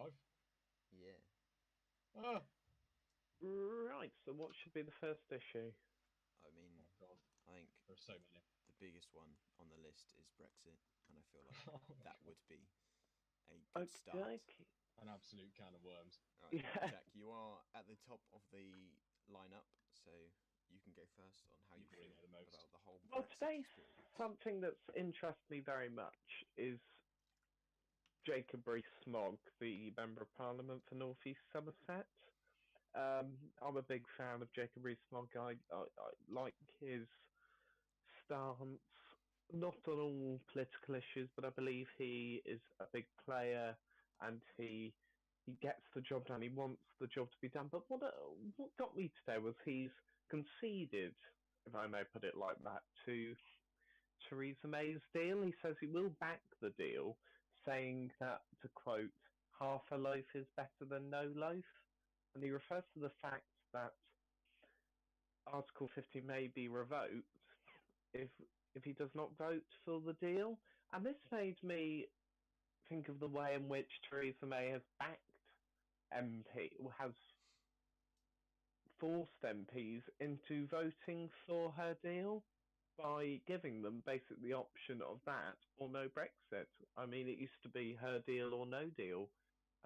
I've. Yeah. Ah! Right, so what should be the first issue? I mean, Oh, God. I think There are so many. the biggest one on the list is Brexit, and I feel like Oh, my that God. would be a good start. Okay. An absolute can of worms. All right, Yeah. Jack, you are at the top of the lineup, so you can go first on how you You probably feel know the most. about the whole Well, Brexit today, experience. something that's interested me very much is Jacob Rees-Mogg, the Member of Parliament for North East Somerset. I'm a big fan of Jacob Rees-Mogg. I like his stance, not on all political issues, but I believe he is a big player and he gets the job done. He wants the job to be done. But what got me today was he's conceded, if I may put it like that, to Theresa May's deal. He says he will back the deal, saying that, to quote, half a loaf is better than no loaf. And he refers to the fact that Article 50 may be revoked if if he does not vote for the deal. And this made me think of the way in which Theresa May has backed has forced MPs into voting for her deal by giving them basically the option of that or no Brexit. I mean, it used to be her deal or no deal.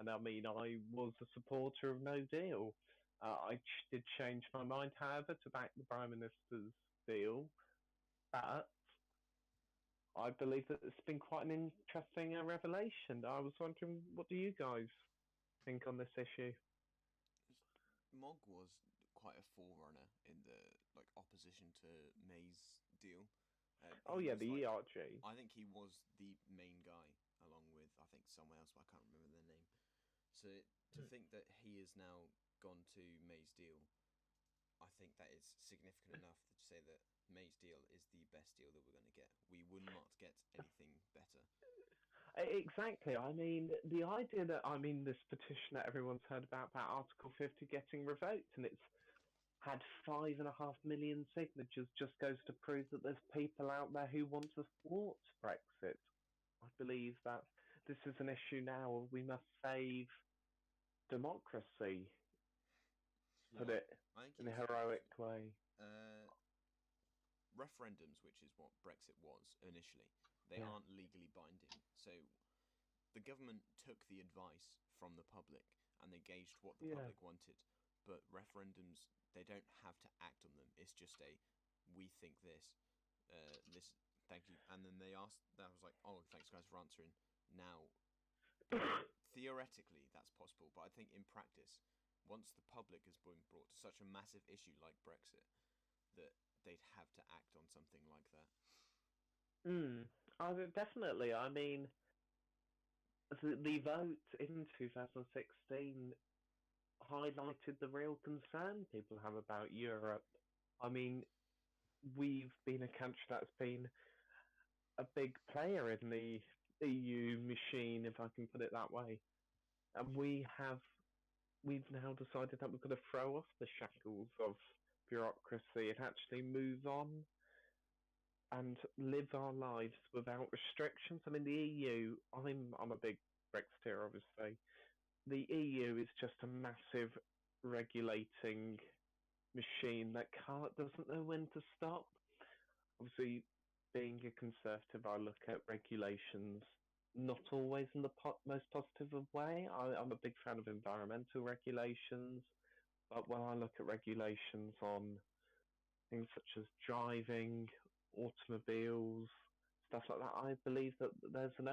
And I mean, I was a supporter of no deal. Did change my mind, however, to back the Prime Minister's deal. But I believe that it's been quite an interesting revelation. I was wondering, what do you guys think on this issue? Mogg was quite a forerunner in the opposition to May's deal. Oh He yeah, was the ERG. I think he was the main guy, along with I think someone else, but I can't remember their name. So to think that he has now gone to May's deal, I think that is significant enough to say that May's deal is the best deal that we're going to get. We would not get anything better. Exactly. I mean, the idea that this petition that everyone's heard about Article 50 getting revoked, and it's had 5.5 million signatures, just goes to prove that there's people out there who want to thwart Brexit. I believe that this is an issue now. We must save democracy. Put Well, it I think in it a is actually heroic way. referendums, which is what Brexit was initially. They Yeah. aren't legally binding, so the government took the advice from the public and they gauged what the Yeah. public wanted. But referendums, they don't have to act on them. It's just we think this, thank you. And then they asked, that was like, oh, thanks guys for answering. Now, theoretically, that's possible. But I think in practice, once the public has been brought to such a massive issue like Brexit, that they'd have to act on something like that. Definitely. I mean, the vote in 2016 highlighted the real concern people have about Europe. I mean, we've been a country that's been a big player in the EU machine, if I can put it that way. And we've now decided that we've got to throw off the shackles of bureaucracy and actually move on and live our lives without restrictions. I mean, the EU, I'm a big Brexiteer, obviously. The EU is just a massive regulating machine that doesn't know when to stop. Obviously, being a conservative, I look at regulations not always in the most positive of way. I'm a big fan of environmental regulations, but when I look at regulations on things such as driving, automobiles, stuff like that, I believe that there's an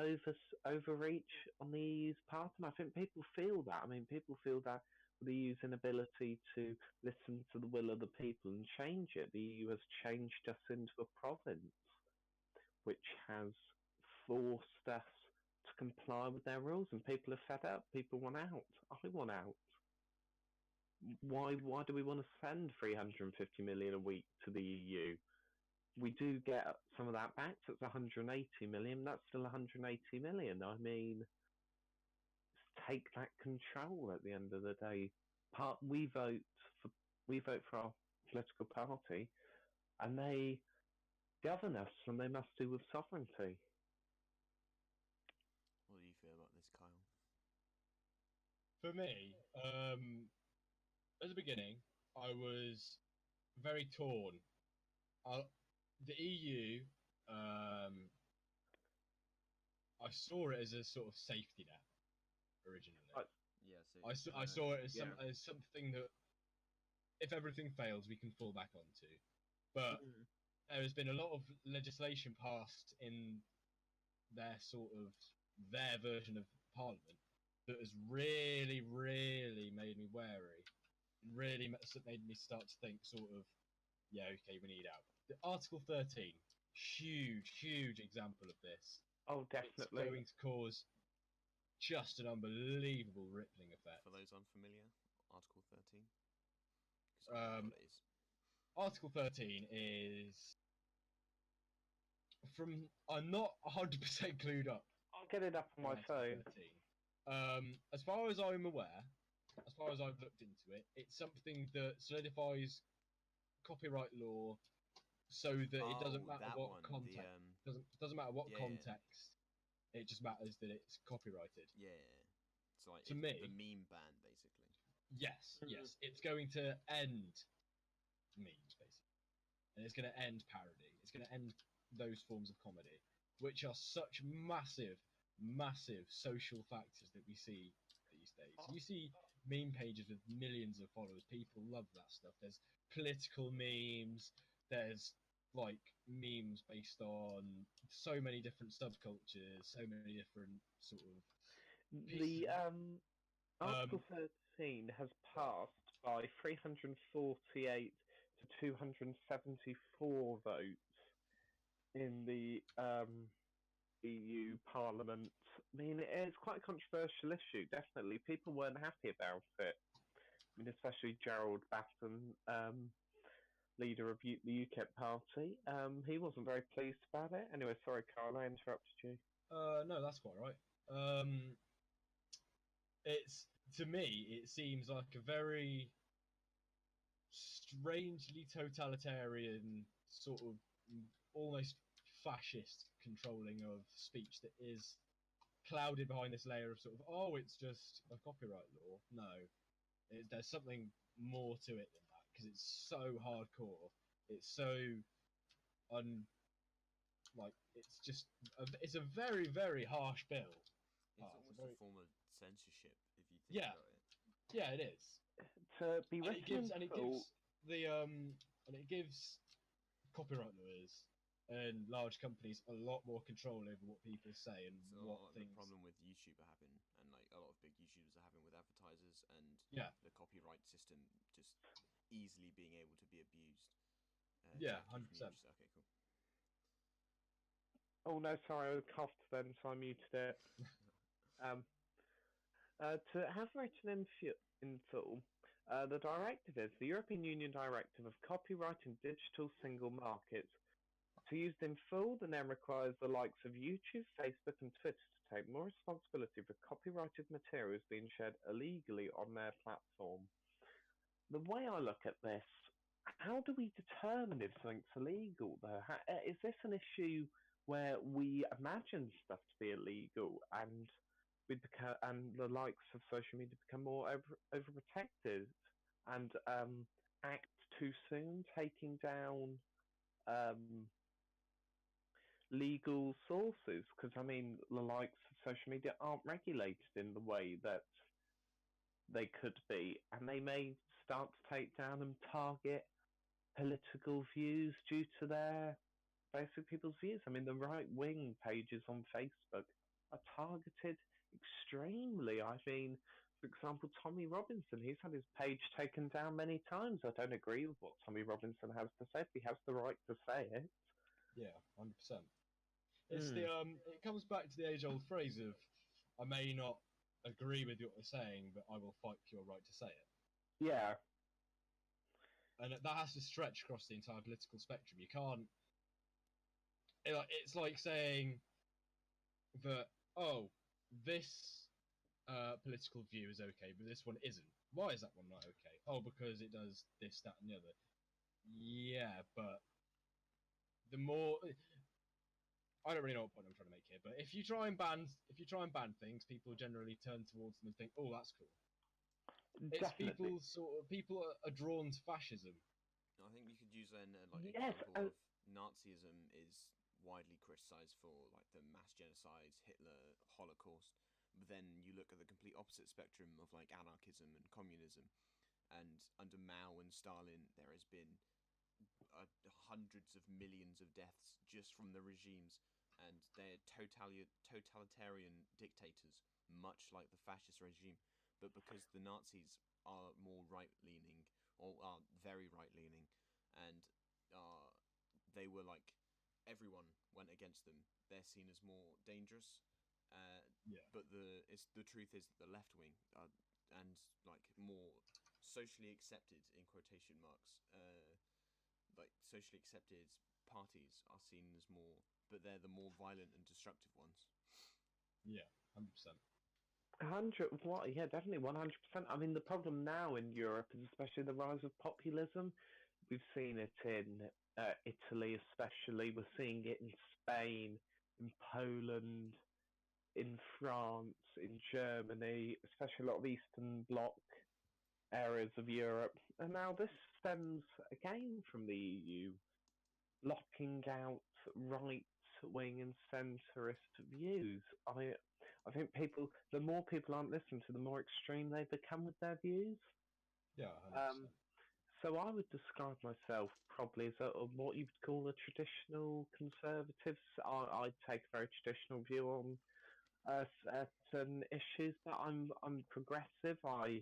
overreach on the EU's part, and I think people feel that. I mean, people feel that with the EU's inability to listen to the will of the people and change it. The EU has changed us into a province, which has forced us to comply with their rules, and people are fed up. People want out. I want out. Why do we want to send 350 million a week to the EU? We do get some of that back, so it's 180 million. That's still 180 million. I mean, take that control at the end of the day. We vote for our political party, and they govern us, and they must do with sovereignty. What do you feel about this, Kyle? For me, at the beginning, I was very torn. The EU, I saw it as a sort of safety net originally. Yeah, so I saw it as Yeah. as something that if everything fails, we can fall back onto. But Mm. there has been a lot of legislation passed in their version of Parliament that has really, really made me wary. Really made me start to think, sort of, yeah, okay, we need out. The Article 13, huge example of this. Oh, It's definitely. going to cause just an unbelievable rippling effect. for those unfamiliar, Article 13. Because I don't know what it is. Article 13 is from. I'm not 100% clued up. I'll get it up on my Article phone. 13. As far as I'm aware, as far as I've looked into it, it's something that solidifies copyright law so that it doesn't matter that what one. context. Doesn't matter what Yeah. context. It just matters that it's copyrighted. Yeah. It's like To it's me- the meme ban, basically. Yes, Mhm. yes, it's going to end memes basically, and it's going to end parody. It's going to end those forms of comedy, which are such massive social factors that we see these days. You see meme pages with millions of followers. People love that stuff. There's political memes. There's like memes based on so many different subcultures, so many different sort of The Article Um, 13 has passed by 348 to 274 votes in the EU Parliament. I mean, it's quite a controversial issue, definitely. People weren't happy about it. I mean, especially Gerald Batten, leader of the UKIP party. He wasn't very pleased about it. Anyway, sorry, Carl, I interrupted you. No, that's quite right. It's to me, it seems like a very strangely totalitarian sort of almost fascist controlling of speech that is clouded behind this layer of sort of it's just a copyright law. No, there's something more to it than that because it's so hardcore. It's so un like it's a very harsh bill. It's It's almost very, a form of censorship if you think yeah, about it. yeah, it is. To be And written it gives in and it full, gives the and it gives copyright lawyers and large companies a lot more control over what people say and It's a what lot like things. the problem with YouTube are having, and like a lot of big YouTubers are having with advertisers, and Yeah, the copyright system just easily being able to be abused. yeah, Jack, you 100%. okay, cool. oh no, sorry, I coughed then, so I muted it. Um, to have written in full, the directive is the European Union Directive of Copyright and Digital Single Market. To use in full, the name requires the likes of YouTube, Facebook, and Twitter to take more responsibility for copyrighted materials being shared illegally on their platform. The way I look at this, how do we determine if something's illegal, though? Is this an issue where we imagine stuff to be illegal and and the likes of social media become more overprotected and act too soon, taking down um, legal sources? Because I mean, the likes of social media aren't regulated in the way that they could be, and they may start to take down and target political views due to their basic people's views. I mean, the right wing pages on Facebook are targeted extremely. I mean, for example, Tommy Robinson, he's had his page taken down many times. I don't agree with what Tommy Robinson has to say. If he has the right to say it. Yeah, 100%. It's the it comes back to the age-old phrase of I may not agree with what you're saying, but I will fight for your right to say it. Yeah. And that has to stretch across the entire political spectrum. You can't. It's like saying that this political view is okay, but this one isn't. Why is that one not okay? Oh, because it does this, that, and the other. Yeah, but the more I don't really know what point I'm trying to make here, but if you try and ban things, people generally turn towards them and think, "Oh, that's cool." It's Definitely. people are drawn to fascism. I think you could use an Yes, example of Nazism is widely criticised for like the mass genocides, Hitler, Holocaust. But then you look at the complete opposite spectrum of like anarchism and communism, and under Mao and Stalin, there has been hundreds of millions of deaths just from the regimes, and they're totalitarian dictators, much like the fascist regime. But because the Nazis are more right leaning, or are very right leaning, and they were like everyone went against them, they're seen as more dangerous. Yeah, But the truth is that the left wing and like more socially accepted in quotation marks like socially accepted parties are seen as more, but they're the more violent and destructive ones. yeah, 100%. 100, what? Yeah, definitely 100%. I mean, the problem now in Europe is especially the rise of populism. We've seen it in Italy, especially. We're seeing it in Spain, in Poland, in France, in Germany, especially a lot of Eastern Bloc areas of Europe. And now this stems again from the EU, locking out right wing and centrist views. I think the more people aren't listened to, the more extreme they become with their views. Yeah, Um, 100%. so I would describe myself probably as what you would call a traditional conservative. I take a very traditional view on certain issues, but I'm progressive. I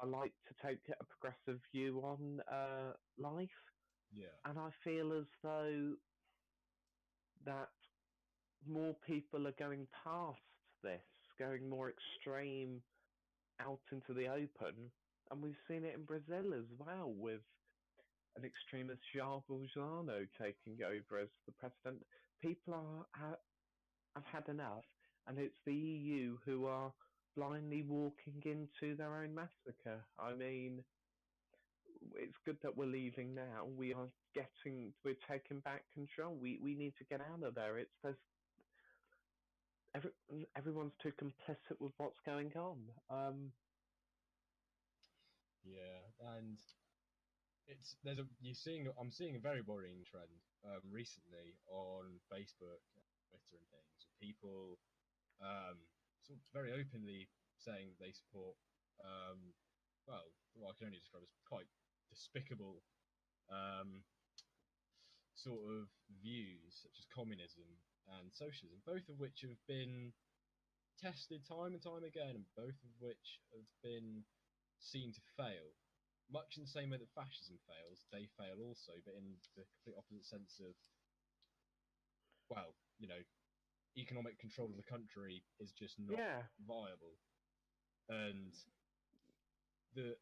like to take a progressive view on life, Yeah, and I feel as though that more people are going past this, going more extreme out into the open, and we've seen it in Brazil as well with an extremist Jair Bolsonaro taking over as the president. People have had enough, and it's the EU who are blindly walking into their own massacre. I mean, it's good that we're leaving now. We're taking back control. We need to get out of there. Every, everyone's too complicit with what's going on. yeah, and I'm seeing a very worrying trend recently on Facebook, Twitter, and things with people sort of very openly saying they support um, well, what I can only describe as quite despicable um, sort of views such as communism and socialism, both of which have been tested time and time again, and both of which have been seen to fail. Much in the same way that fascism fails, they fail also, but in the complete opposite sense of, well, economic control of the country is just not Yeah, viable. And the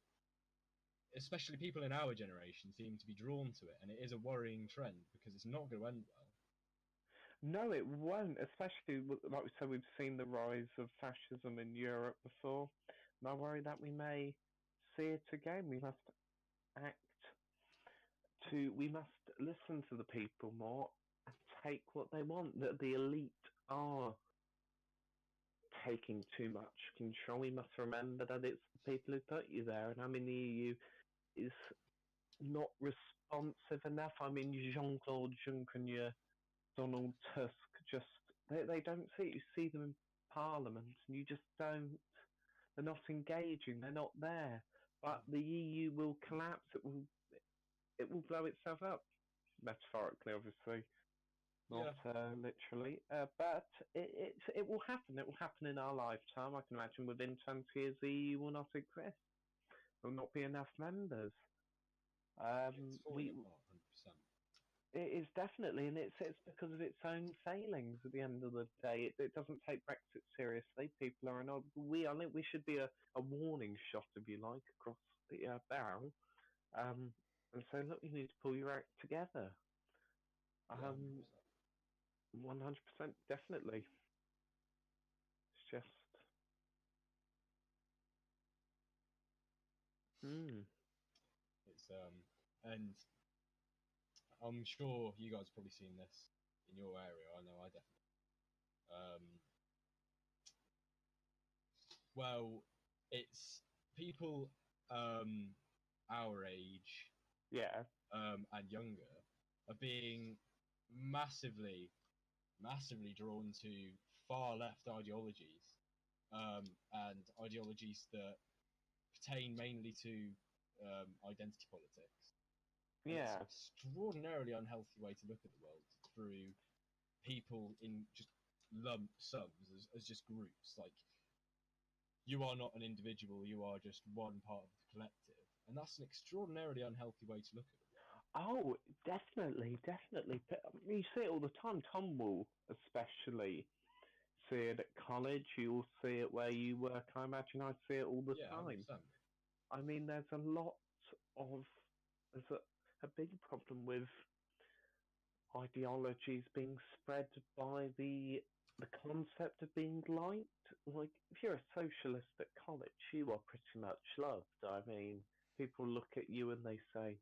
especially people in our generation seem to be drawn to it, and it is a worrying trend because it's not going to end well. no, it won't. Especially like we said, we've seen the rise of fascism in Europe before, and I worry that we may see it again. Act we must listen to the people more and take what they want. That the elite are taking too much control. We must remember that it's the people who put you there, and I mean the EU is not responsive enough. I mean Jean Claude Juncker, Donald Tusk, just they don't see it. You see them in Parliament, and you just don't. They're not engaging. They're not there. But the EU will collapse. It will blow itself up, metaphorically, obviously, not Yeah, literally. But it will happen. It will happen in our lifetime. I can imagine within 20 years the EU will not exist. There will not be enough members. it's falling We apart 100%. It is definitely, and it's because of its own failings. At the end of the day, it doesn't take Brexit seriously. People are annoyed. I think we should be a warning shot, if you like, across the bow, and say, look, you need to pull your act together. Yeah, Um, 100%. 100%, definitely. It's just, hmm. And I'm sure you guys have probably seen this in your area. I know I definitely. Well, it's people. our age Yeah. and younger are being massively drawn to far left ideologies, and ideologies that pertain mainly to identity politics. And it's Yeah. an extraordinarily unhealthy way to look at the world through people in just lump sums as just groups. Like, you are not an individual, you are just one part of the collective. And that's an extraordinarily unhealthy way to look at it. Oh, definitely, definitely. You see it all the time. Tom will especially see it at college. You'll see it where you work. I imagine I see it all the Yeah, time. 100%. I mean, there's a lot of there's a big problem with ideologies being spread by the concept of being liked. Like, if you're a socialist at college, you are pretty much loved. I mean, people look at you and they say,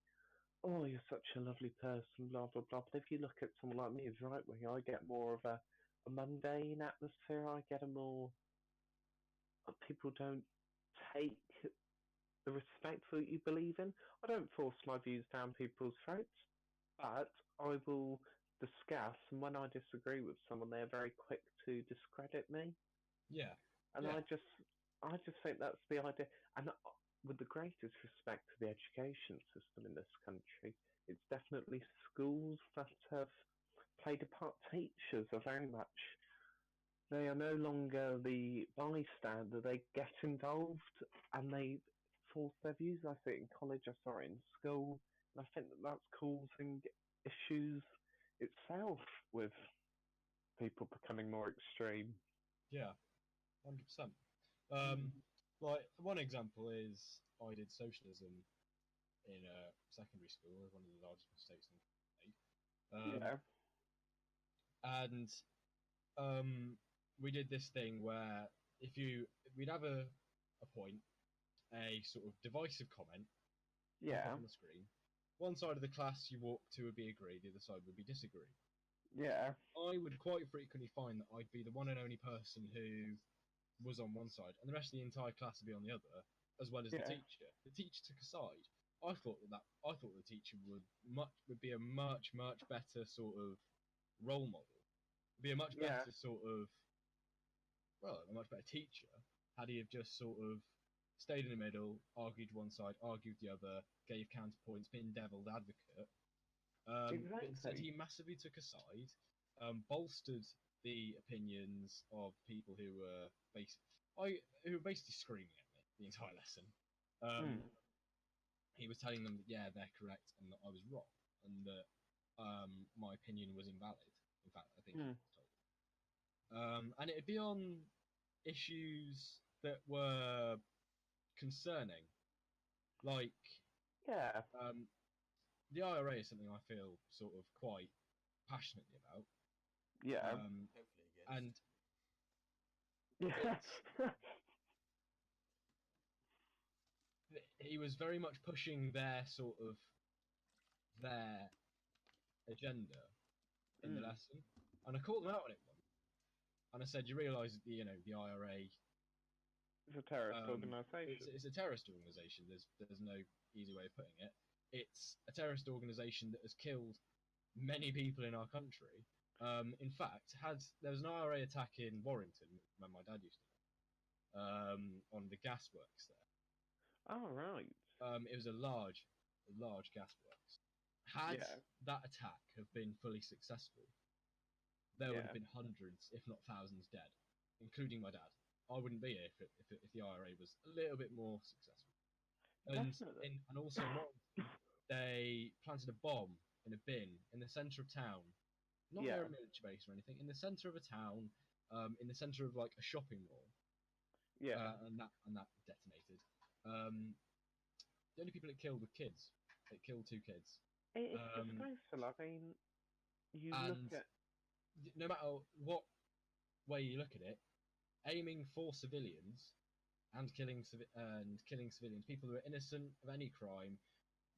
"Oh, you're such a lovely person," blah blah blah. But if you look at someone like me who's right wing, I get more of a mundane atmosphere. I get a more people don't take the respect for what you believe in. I don't force my views down people's throats, but I will discuss, and when I disagree with someone, they're very quick to discredit me. Yeah. And Yeah. I just think that's the idea. And with the greatest respect to the education system in this country, it's definitely schools that have played a part. Teachers are very much, they are no longer the bystander. They get involved and they force their views. I see it in college, I saw it in school, and I think that that's causing issues itself with people becoming more extreme. Yeah. 100%. Like, one example is I did socialism in secondary school. It was one of the largest mistakes in the Yeah, and we did this thing where we'd have a point, a sort of divisive comment pop yeah, up on the screen. One side of the class you walk to would be agree, the other side would be disagree. yeah, I would quite frequently find that I'd be the one and only person who was on one side, and the rest of the entire class would be on the other, as well as the yeah, teacher. The teacher took a side. I thought the teacher would be a much better sort of role model, be a much yeah, better sort of, well, a much better teacher had he have just sort of stayed in the middle, argued one side, argued the other, gave counterpoints, been devil's advocate. But instead, exactly. he massively took a side, bolstered the opinions of people who were basically screaming at me the entire lesson. Mm. He was telling them that, yeah, they're correct and that I was wrong, and that my opinion was invalid. In fact, I think he Mm. was told. And it'd be on issues that were concerning, like Yeah, the IRA is something I feel sort of quite passionately about. yeah, Hopefully And against. yeah, it's he was very much pushing their agenda in the mm. lesson, and I called them out on it once, and I said, "You realise that the IRA, It's a terrorist organisation. it's a terrorist organisation. There's no easy way of putting it. It's a terrorist organisation that has killed many people in our country. In fact, there was an IRA attack in Warrington when my dad used to live, on the gasworks there. Oh, right. It was a large gasworks. Had Yeah, that attack have been fully successful, there would have yeah, been hundreds, if not thousands, dead, including my dad. I wouldn't be here if the IRA was a little bit more successful. definitely. And also in Warrington, they planted a bomb in a bin in the centre of town, not near Yeah, a military base or anything, in the centre of a town, in the centre of like a shopping mall, yeah. and that detonated. The only people it killed were kids. It killed two kids. It's Um, disgraceful. I mean, you look and at. no matter what way you look at it, aiming for civilians and killing civilians, people who are innocent of any crime,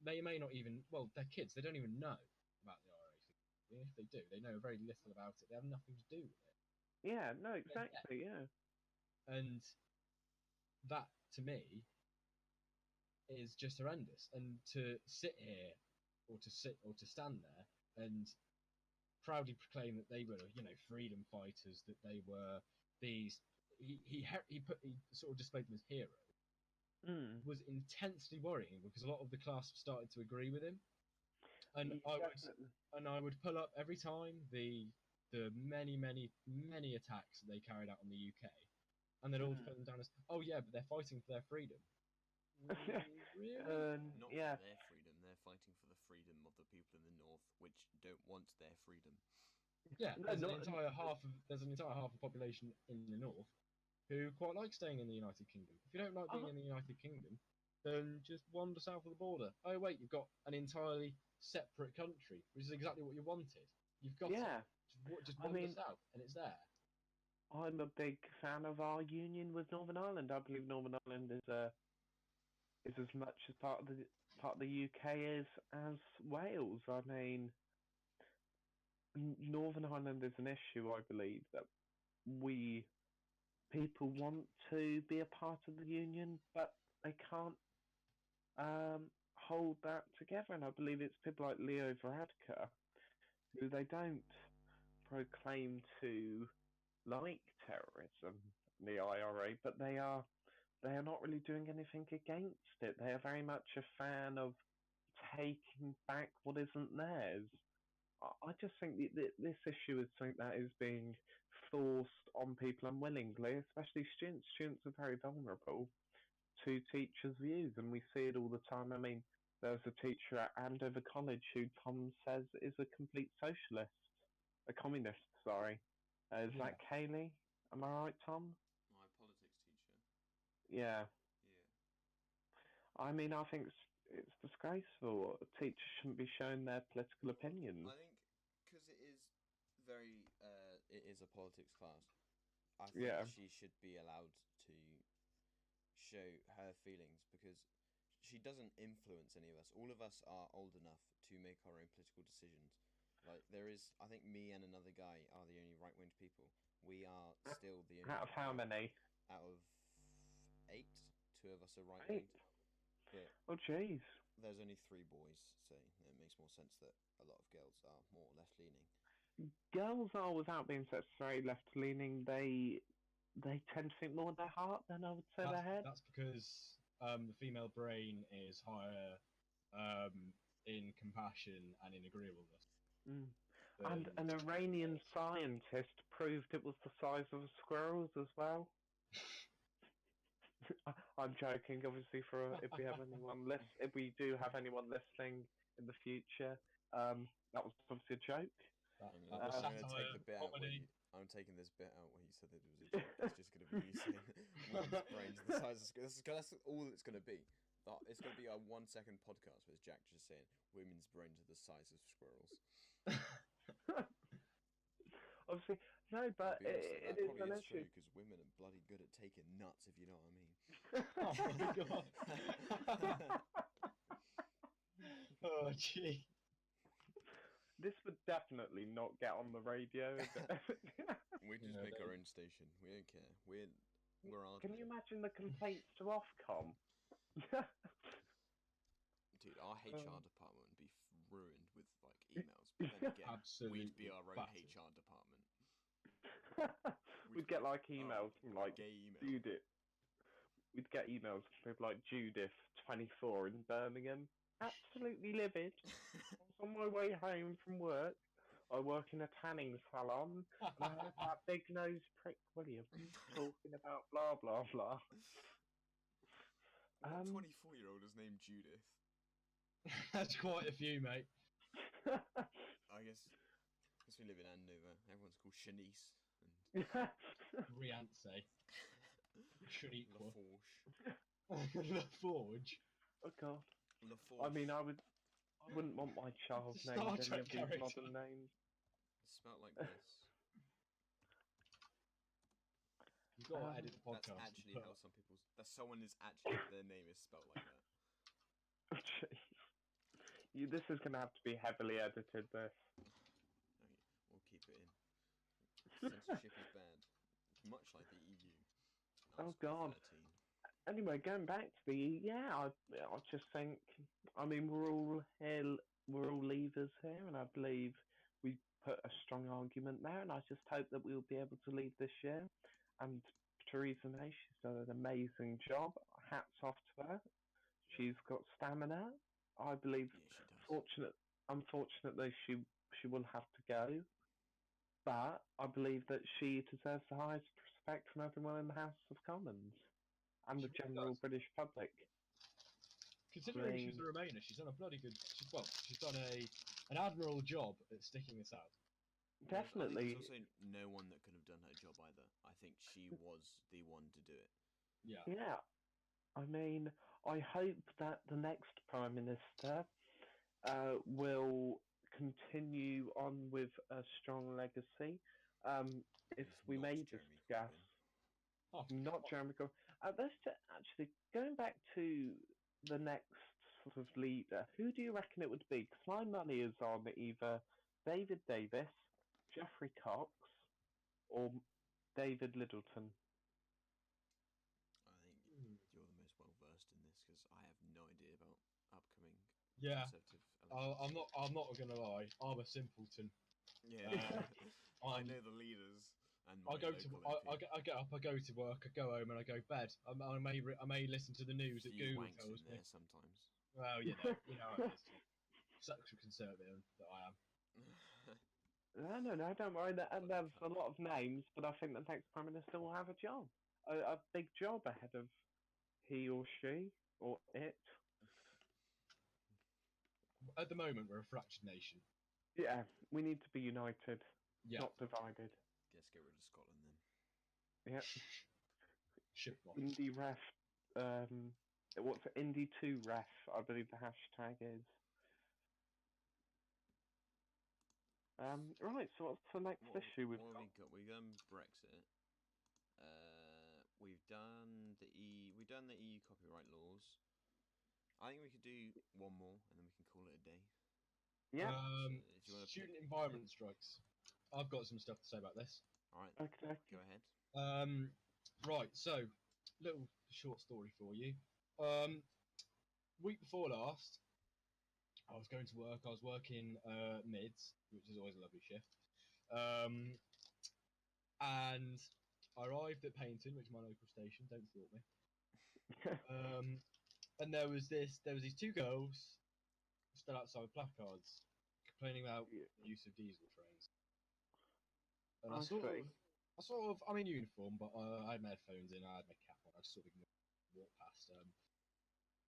they may not even, well, they're kids. They don't even know about the IRA. If they do, they know very little about it. They have nothing to do with it. Yeah, no, They're dead. exactly. Yeah, And that, to me, is just horrendous. And to sit here, or to stand there and proudly proclaim that they were, freedom fighters, that they were these. He sort of displayed them as heroes. Was intensely worrying because a lot of the class started to agree with him, and I would pull up every time the many attacks that they carried out on the UK, and they'd all put them down as, oh yeah, but they're fighting for their freedom. Really? Not for their freedom. They're fighting for the freedom of the people in the north, which don't want their freedom. Yeah, there's an entire half of the population in the north who quite like staying in the United Kingdom. If you don't like being in the United Kingdom, then just wander south of the border. Oh wait, you've got an entirely separate country, which is exactly what you wanted. You've got it. Just wander south, and it's there. I'm a big fan of our union with Northern Ireland. I believe Northern Ireland is as much as part of the UK is as Wales. I mean, Northern Ireland is an issue. I believe that people want to be a part of the union, but they can't hold that together. And I believe it's people like Leo Varadkar who they don't proclaim to like terrorism, the IRA, but they are not really doing anything against it. They are very much a fan of taking back what isn't theirs. I just think that this issue is something that is being forced on people unwillingly, especially students. Students are very vulnerable to teachers' views, and we see it all the time. I mean, there's a teacher at Andover College who Tom says is a complete socialist, a communist, sorry. Is that Kaylee? Am I right, Tom? My politics teacher. Yeah. Yeah. I mean, I think it's disgraceful. Teachers shouldn't be shown their political opinions. I think because it is a politics class. I think she should be allowed to show her feelings because she doesn't influence any of us. All of us are old enough to make our own political decisions. Like I think me and another guy are the only right-winged people. We are still the only. Out of how many? Out of 8, 2 of us are right-winged. But oh, jeez. There's only 3 boys, so it makes more sense that a lot of girls are more left-leaning. Girls are, without being such very left-leaning, they tend to think more with their heart than I would say their head. That's because the female brain is higher in compassion and in agreeableness. And an Iranian scientist proved it was the size of squirrels as well. I'm joking, obviously. If we do have anyone listening in the future, that was obviously a joke. I'm taking this bit out where you said that it was a joke. It's just going to be you saying women's brains the size of squirrels. That's all it's going to be. It's going to be a 1-second podcast with Jack just saying women's brains are the size of squirrels. Obviously, no, but it is an issue. True because women are bloody good at taking nuts, if you know what I mean. Oh my god! Oh gee. This would definitely not get on the radio. We just make our own station. We don't care. We're our. Can you imagine the complaints to Ofcom? Dude, our HR department would be ruined with like emails. But then again, we'd be our own HR department. We'd get like emails from like gay email. Judith. We'd get emails from people like Judith, 24 in Birmingham. Absolutely livid. I was on my way home from work. I work in a tanning salon. And I heard that big nose prick William talking about blah blah blah. What 24-year-old is named Judith? That's quite a few, mate. I guess we live in Andover. Everyone's called Shanice and Riance. Shaniqua. LaForge. LaForge. Oh god. LaForge. I mean, I wouldn't want my child named any of these modern names. It's spelled like this. You've got to edit the podcast. That's actually how some people's. Someone is actually their name is spelled like that. Jeez. This is going to have to be heavily edited. This. Okay, we'll keep it in. Censorship is bad, much like the EU. Oh god. anyway, going back to I just think, I mean, we're all here, we're all leavers here, and I believe we put a strong argument there, and I just hope that we'll be able to leave this year. And Theresa May, she's done an amazing job. Hats off to her. She's got stamina. I believe. Yeah, she does. Unfortunately, she will have to go, but I believe that she deserves the highest respect from everyone in the House of Commons and the She really general does. British public. Considering she's a Remainer, she's done a bloody good. She's done an admirable job at sticking this out. Definitely. I think there's also no one that could have done her job either. I think she was the one to do it. Yeah. Yeah. I mean, I hope that the next Prime Minister will continue on with a strong legacy. If It's we not may Jeremy discuss, not Jeremy Corbyn. Actually, going back to the next sort of leader, who do you reckon it would be? Because my money is on either David Davis, Geoffrey Cox, or David Littleton. I think you're the most well versed in this because I have no idea about upcoming Conservative elections. I'm not gonna lie. I'm a simpleton. Yeah, I know the leaders. And I get up, I go to work, I go home, and I go to bed. I may listen to the news that Google tells me. Sometimes. Well, you know how it is. Such a conservative that I am. No, don't worry. There's a lot of names, but I think the next Prime Minister will have a job. A big job ahead of he or she or it. At the moment, we're a fractured nation. Yeah, we need to be united, not divided. Guess get rid of Scotland then. Yep. Ship off. Indie ref. What's Indie 2 ref? I believe the hashtag is. Right. So what's the next issue we've got? We've done Brexit. We've done the EU copyright laws. I think we could do one more and then we can call it a day. Yeah. Student environment strikes. I've got some stuff to say about this. All right. Okay. Go ahead. Right. So, little short story for you. Week before last, I was going to work. I was working mids, which is always a lovely shift. And I arrived at Paignton, which is my local station. Don't thwart me. And there was these two girls stood outside with placards complaining about the use of diesel trains. And I'm in uniform, but I had my headphones in, I had my cap on, I just sort of walked past.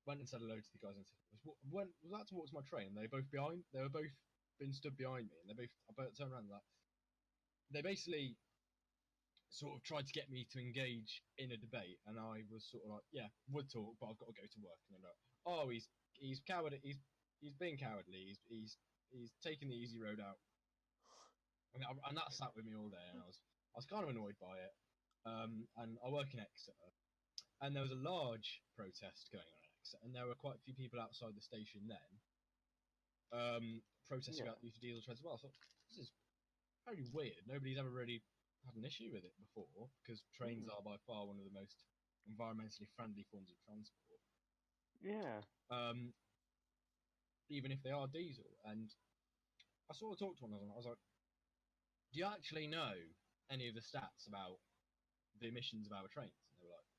Went and said hello to the guys and said, was that towards my train? And they were both been stood behind me, and I turned around and they basically sort of tried to get me to engage in a debate, and I was sort of like, yeah, would talk, but I've got to go to work. And they're like, oh, he's coward, he's being cowardly, he's taking the easy road out, and that sat with me all day, and I was kind of annoyed by it. And I work in Exeter, and there was a large protest going on in Exeter, and there were quite a few people outside the station then, protesting about the use of diesel trains as well. So this is very weird. Nobody's ever really had an issue with it before, because trains are by far one of the most environmentally friendly forms of transport. Yeah. Even if they are diesel. And I sort of talked to one of them. I was like, do you actually know any of the stats about the emissions of our trains? And they were like,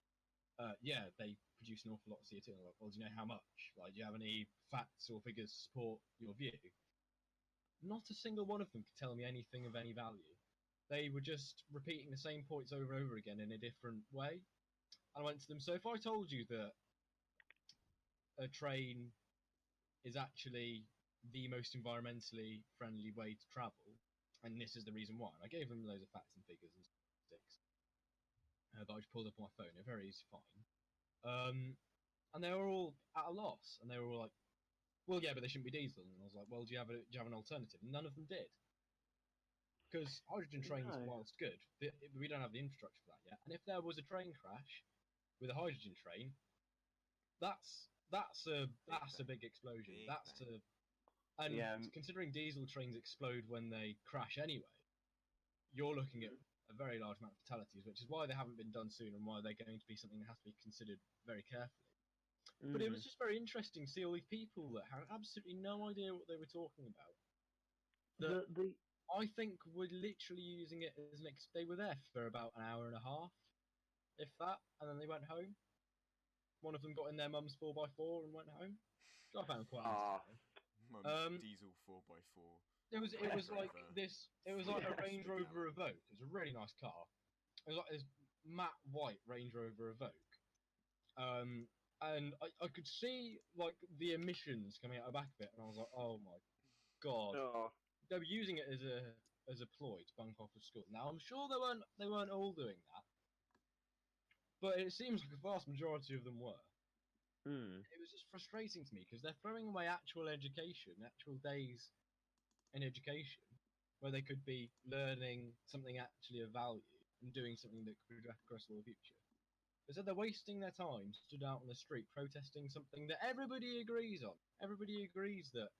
yeah, they produce an awful lot of CO2. And I'm like, well, do you know how much? Like, do you have any facts or figures to support your view? Not a single one of them could tell me anything of any value. They were just repeating the same points over and over again in a different way. And I went to them, so if I told you that a train is actually the most environmentally friendly way to travel, and this is the reason why, and I gave them loads of facts and figures and statistics that I just pulled up on my phone, they're very easy to find. And they were all at a loss, and they were all like, well, yeah, but they shouldn't be diesel. And I was like, well, do you have an alternative? And none of them did. Because hydrogen trains, whilst good, we don't have the infrastructure for that yet. And if there was a train crash with a hydrogen train, that's a big explosion. Considering diesel trains explode when they crash anyway, you're looking at a very large amount of fatalities, which is why they haven't been done sooner and why they're going to be something that has to be considered very carefully. But it was just very interesting to see all these people that had absolutely no idea what they were talking about. I think were literally using it as they were there for about an hour and a half, if that, and then they went home. One of them got in their mum's 4x4 and went home. Which I found quite entertaining. Mum's diesel 4x4. It was like this. It was like a Range Rover Evoque. It was a really nice car. It was like this matte white Range Rover Evoque. And I could see like the emissions coming out the back of it, and I was like, oh my god. Oh. They were using it as a ploy to bunk off of school. Now I'm sure they weren't all doing that, but it seems like a vast majority of them were. It was just frustrating to me because they're throwing away actual education, actual days in education, where they could be learning something actually of value and doing something that could progress for the future. So they're wasting their time stood out on the street protesting something that everybody agrees on. Everybody agrees that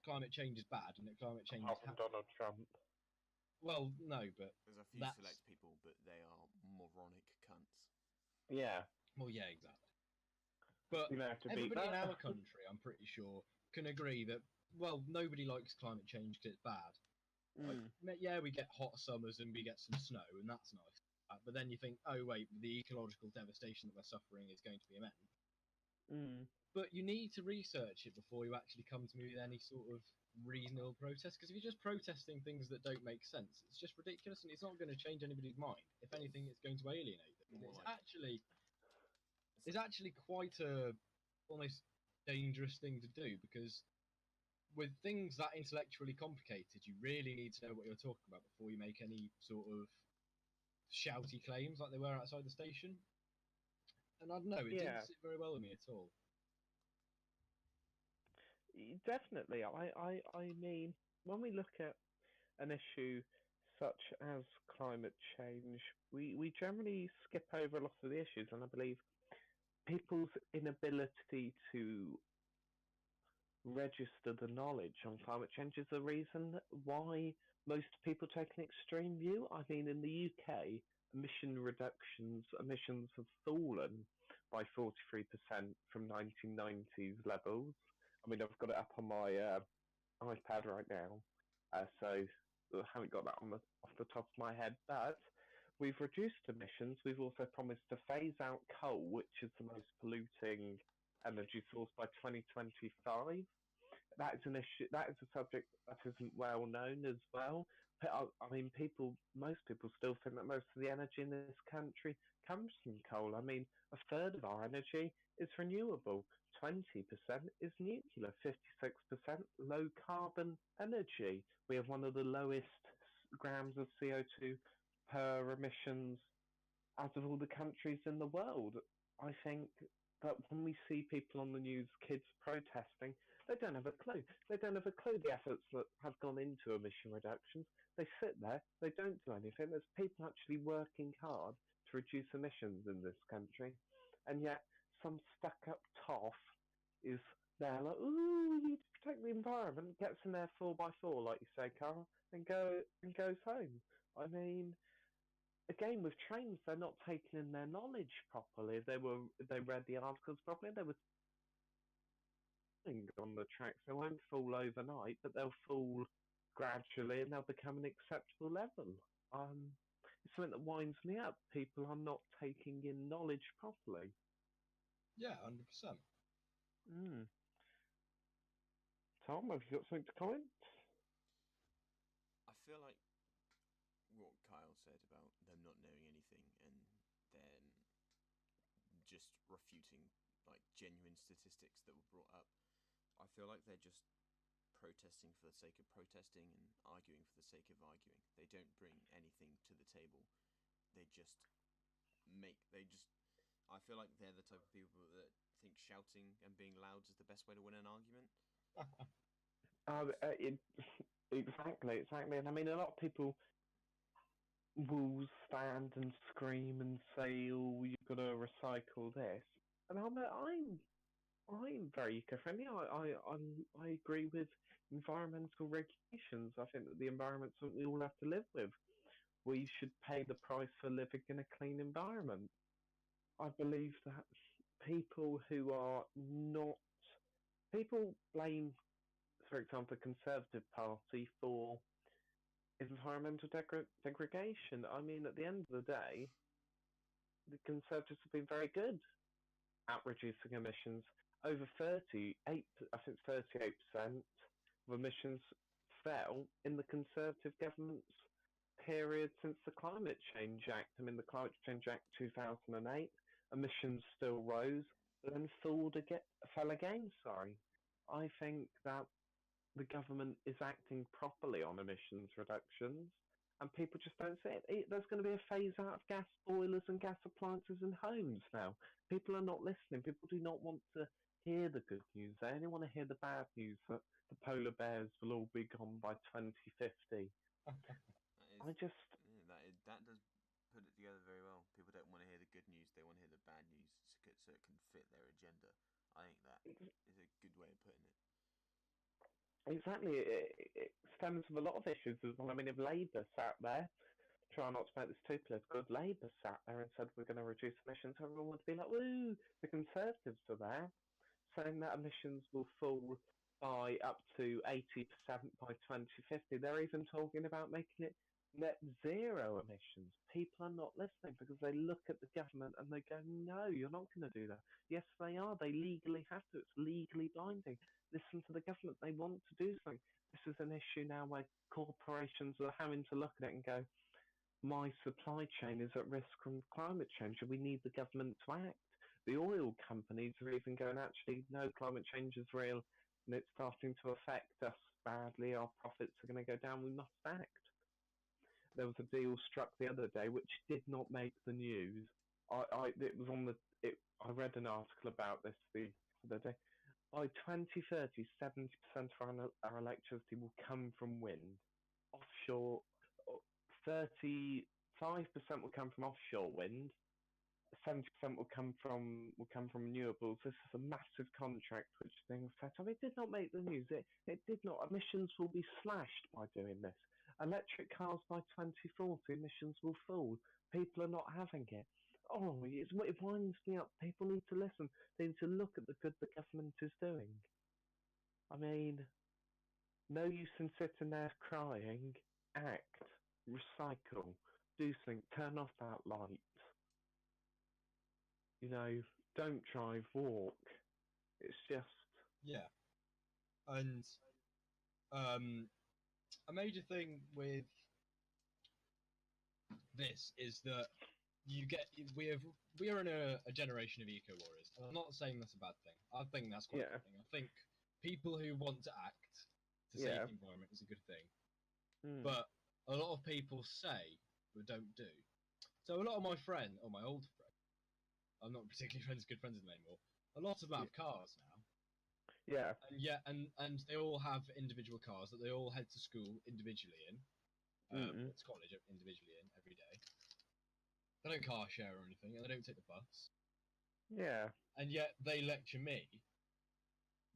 climate change is bad and that climate change is happening. Donald Trump. Well, no, but there's a few select people, but they are moronic cunts. Yeah. Well, yeah, exactly. But everybody in our country, I'm pretty sure, can agree that, well, nobody likes climate change because it's bad. Like, yeah, we get hot summers and we get some snow, and that's nice. But then you think, oh, wait, the ecological devastation that we're suffering is going to be immense. But you need to research it before you actually come to me with any sort of reasonable protest. Because if you're just protesting things that don't make sense, it's just ridiculous, and it's not going to change anybody's mind. If anything, it's going to alienate them. It's actually quite a almost dangerous thing to do, because with things that intellectually complicated, you really need to know what you're talking about before you make any sort of shouty claims like they were outside the station. And I don't know, it didn't sit very well with me at all. Definitely. I mean, when we look at an issue such as climate change, we generally skip over a lot of the issues, and I believe people's inability to register the knowledge on climate change is the reason why most people take an extreme view. I mean, in the UK, emissions have fallen by 43% from 1990s levels. I mean, I've got it up on my iPad right now, so I haven't got that off the top of my head, but we've reduced emissions. We've also promised to phase out coal, which is the most polluting energy source, by 2025. That is an issue. That is a subject that isn't well known as well. I mean, most people still think that most of the energy in this country comes from coal. I mean, a third of our energy is renewable. 20% is nuclear. 56% low carbon energy. We have one of the lowest grams of CO2 per emissions out of all the countries in the world. I think that when we see people on the news, kids protesting, they don't have a clue. They don't have a clue the efforts that have gone into emission reductions. They sit there, they don't do anything. There's people actually working hard to reduce emissions in this country, and yet some stuck-up toff is there like, ooh, we need to protect the environment, gets in their 4x4, like you say, Carl, and goes home. I mean, again, with trains, they're not taking in their knowledge properly. If they read the articles properly, they were on the tracks. They won't fall overnight, but they'll fall gradually, and they'll become an acceptable level. It's something that winds me up. People are not taking in knowledge properly. Yeah, 100%. Tom, have you got something to comment? I feel like what Kyle said about them not knowing anything and then just refuting like genuine statistics that were brought up. I feel like they're just protesting for the sake of protesting and arguing for the sake of arguing. They don't bring anything to the table. I feel like they're the type of people that think shouting and being loud is the best way to win an argument. Exactly. And I mean, a lot of people will stand and scream and say, "Oh, you've got to recycle this," and I'm very eco-friendly. I agree with environmental regulations. I think that the environment's something we all have to live with. we should pay the price for living in a clean environment. I believe that people who are not people blame, for example, the Conservative Party for environmental degradation. I mean, at the end of the day, the Conservatives have been very good at reducing emissions. Over 38, I think 38% of emissions fell in the Conservative government's period since the Climate Change Act. I mean, the Climate Change Act 2008, emissions still rose, but then fell again. Sorry, I think that the government is acting properly on emissions reductions, and people just don't see it. There's going to be a phase out of gas boilers and gas appliances in homes now. People are not listening. People do not want to hear the good news. They only want to hear the bad news that the polar bears will all be gone by 2050. I just... That does put it together very well. People don't want to hear the good news. They want to hear the bad news so it can fit their agenda. I think that is a good way of putting it. Exactly. It stems from a lot of issues as well. I mean, if Labour sat there, try not to make this too political, if Labour sat there and said we're going to reduce emissions, everyone would be like, woo! The Conservatives are there, saying that emissions will fall by up to 80% by 2050. They're even talking about making it net zero emissions. People are not listening because they look at the government and they go, no, you're not going to do that. Yes, they are. They legally have to. It's legally binding. Listen to the government. They want to do something. This is an issue now where corporations are having to look at it and go, my supply chain is at risk from climate change and we need the government to act. The oil companies are even going, actually, no, climate change is real and it's starting to affect us badly. Our profits are going to go down. We must act. There was a deal struck the other day which did not make the news. I read an article about this the other day. By 2030, 70% of our electricity will come from wind. Offshore, 35% will come from offshore wind. 70% will come from renewables. This is a massive contract which things set up. It did not make the news. It did not. Emissions will be slashed by doing this. Electric cars by 2040, emissions will fall. People are not having it. Oh, it winds me up. People need to listen. They need to look at the good the government is doing. I mean, no use in sitting there crying. Act. Recycle. Do something. Turn off that light. You know, don't drive, walk. It's just... Yeah. And a major thing with this is that we are in a generation of eco warriors, and I'm not saying that's a bad thing. I think that's quite a good thing. I think people who want to act to save the environment is a good thing, but a lot of people say but don't do. So a lot of my old friends, I'm not particularly good friends with them anymore. A lot of them have cars now. Yeah. And they all have individual cars that they all head to school individually in. Or to college individually in every day. They don't car share or anything, and they don't take the bus. Yeah. And yet they lecture me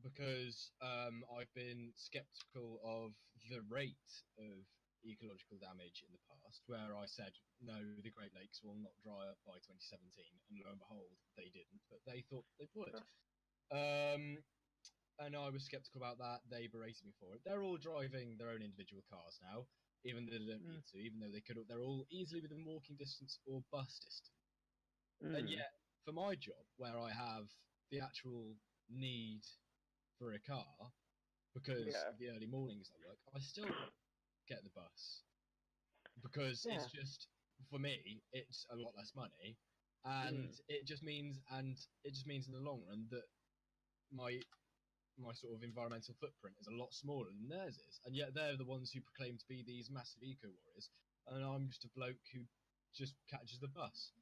because I've been sceptical of the rate of ecological damage in the past, where I said, no, the Great Lakes will not dry up by 2017, and lo and behold, they didn't, but they thought they would. And I was sceptical about that. They berated me for it. They're all driving their own individual cars now, even though they don't need to, even though they could. They're all easily within walking distance or bus distance. And yet, for my job, where I have the actual need for a car, because of the early mornings I work, I still get the bus. Because it's just, for me, it's a lot less money. And it just means in the long run that my sort of environmental footprint is a lot smaller than theirs is, and yet they're the ones who proclaim to be these massive eco warriors, and I'm just a bloke who just catches the bus.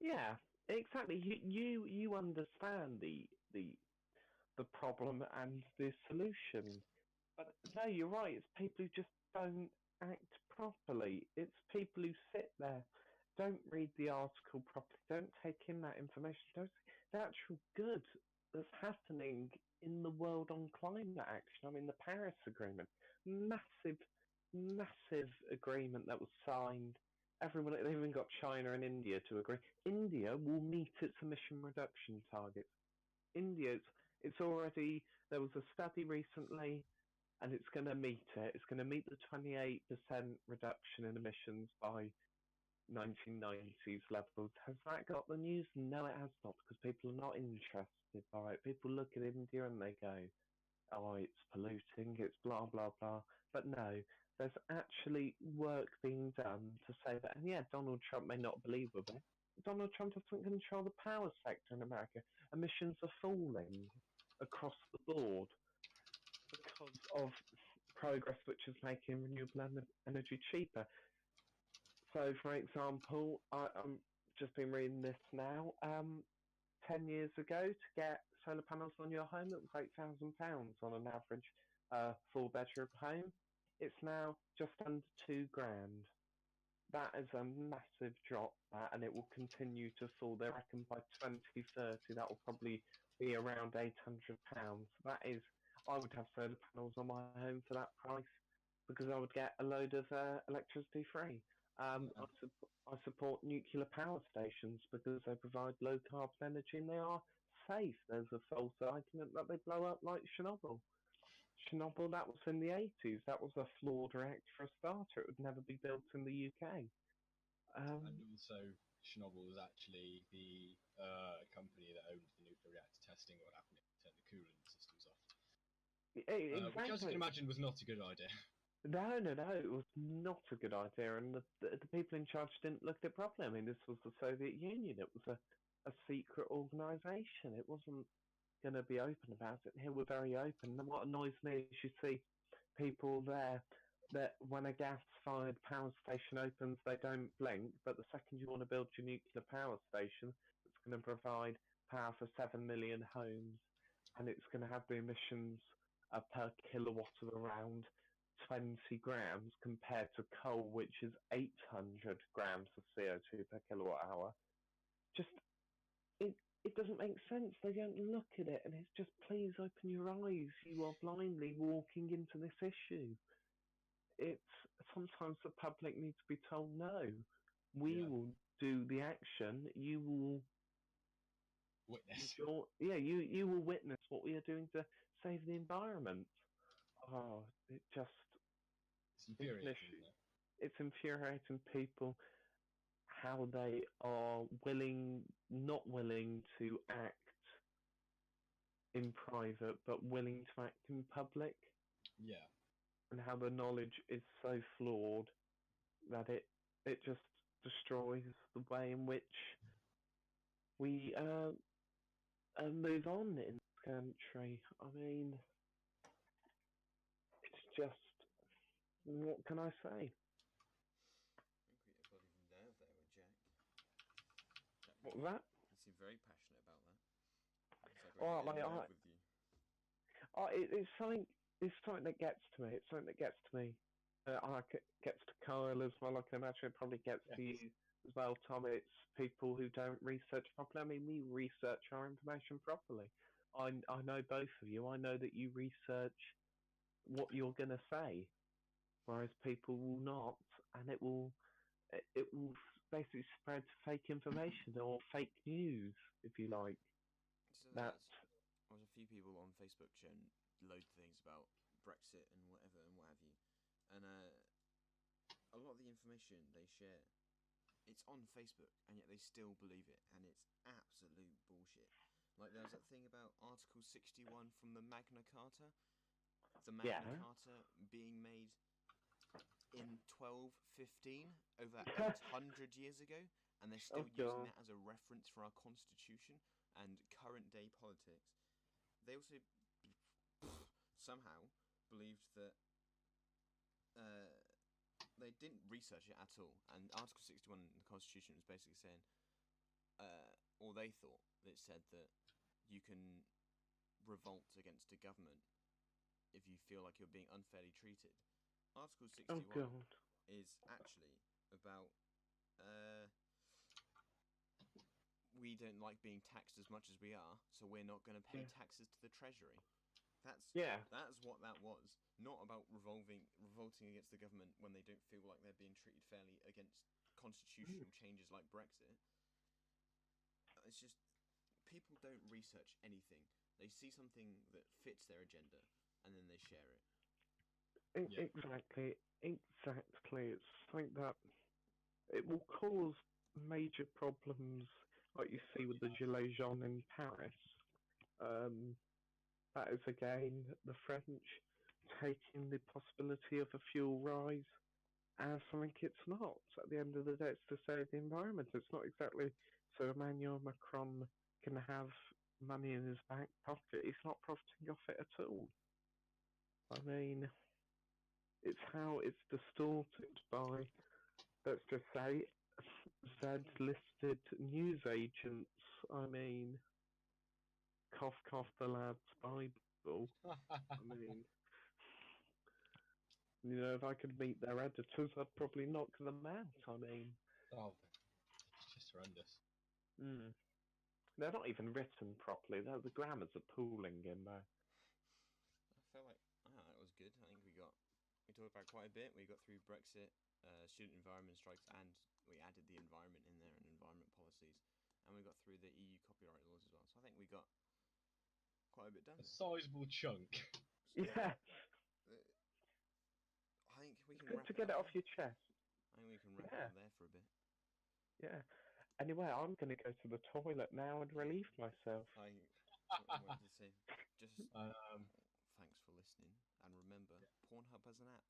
Yeah, exactly. You understand the problem and the solution, but no, you're right. It's people who just don't act properly. It's people who sit there, don't read the article properly, don't take in that information, don't see the actual good that's happening in the world on climate action. I mean, the Paris Agreement, massive massive agreement that was signed. Everyone, they even got China and India to agree. India will meet its emission reduction targets. India, it's already, there was a study recently, and it's going to meet it. It's going to meet the 28% reduction in emissions by 1990s levels. Has that got the news? No, it has not, because people are not interested by it. People look at India and they go, oh, it's polluting, it's blah, blah, blah. But no, there's actually work being done to say that, and yeah, Donald Trump may not believe of it. Donald Trump doesn't control the power sector in America. Emissions are falling across the board because of progress which is making renewable energy cheaper. So, for example, I'm just been reading this now. 10 years ago, to get solar panels on your home, it was £8,000 on an average four-bedroom home. It's now just under £2,000. That is a massive drop, and it will continue to fall. They reckon by 2030 that will probably be around £800. That is, I would have solar panels on my home for that price because I would get a load of electricity free. I support nuclear power stations because they provide low carbon energy and they are safe. There's a false argument that they blow up like Chernobyl. Chernobyl, that was in the 80s. That was a flawed reactor for a starter. It would never be built in the UK. And also, Chernobyl was actually the company that owned the nuclear reactor testing. What happened if you turn the coolant systems off? Exactly. Which, as you can imagine, was not a good idea. No, it was not a good idea, and the people in charge didn't look at it properly. I mean, this was the Soviet Union. It was a secret organisation. It wasn't going to be open about it. Here we're very open. And what annoys me is you see people there that when a gas-fired power station opens, they don't blink, but the second you want to build your nuclear power station, it's going to provide power for 7 million homes, and it's going to have the emissions per kilowatt of around 20 grams compared to coal, which is 800 grams of CO2 per kilowatt hour. Just, it doesn't make sense. They don't look at it, and it's just, please open your eyes. You are blindly walking into this issue. It's sometimes the public needs to be told no. We will do the action. You will witness. You will witness what we are doing to save the environment. Oh, it just. It's infuriating, isn't it? It's infuriating people how they are not willing to act in private, but willing to act in public. Yeah. And how the knowledge is so flawed that it just destroys the way in which we move on in this country. I mean, it's just, what can I say? I think we got even nailed there with Jack. What was that? You seem very passionate about that. With you. It's something. It's something that gets to me. It's something that gets to me. It gets to Kyle as well. I can imagine it probably gets to you as well, Tom. It's people who don't research properly. I mean, we research our information properly. I know both of you. I know that you research what you're going to say, whereas people will not, and it will basically spread fake information or fake news, if you like. So there's a few people on Facebook sharing loads of things about Brexit and whatever and what have you, and a lot of the information they share, it's on Facebook, and yet they still believe it, and it's absolute bullshit. Like there's that thing about Article 61 from the Magna Carta, the Magna Carta being made in 1215, over 800 years ago, and they're still using that as a reference for our constitution and current day politics. They also somehow believed that they didn't research it at all, and Article 61 in the Constitution was basically saying, or they thought that it said that you can revolt against a government if you feel like you're being unfairly treated. Article 61 is actually about we don't like being taxed as much as we are, so we're not going to pay taxes to the Treasury. That's what that was. Not about revolting against the government when they don't feel like they're being treated fairly against constitutional changes like Brexit. It's just people don't research anything. They see something that fits their agenda and then they share it. Exactly. It's like that. It will cause major problems, like you see with the Gilets jaunes in Paris. That is again the French taking the possibility of a fuel rise as something it's not. At the end of the day, it's to save the environment. It's not exactly so Emmanuel Macron can have money in his back pocket. He's not profiting off it at all. I mean, it's how it's distorted by, let's just say, Z-listed news agents. I mean, cough, cough, the lad's Bible. I mean, if I could meet their editors, I'd probably knock them out. I mean, oh, it's just horrendous. They're not even written properly. The grammar's appalling in there. I felt like that was good. I think we talked about quite a bit. We got through Brexit, student environment strikes, and we added the environment in there and environment policies, and we got through the EU copyright laws as well. So I think we got quite a bit done. A sizable chunk. Yeah. I think we can good wrap to get it off your chest. I think we can wrap it up there for a bit. Yeah. Anyway, I'm going to go to the toilet now and relieve myself. I wanted to say just thanks for listening, and remember, Pornhub has an app.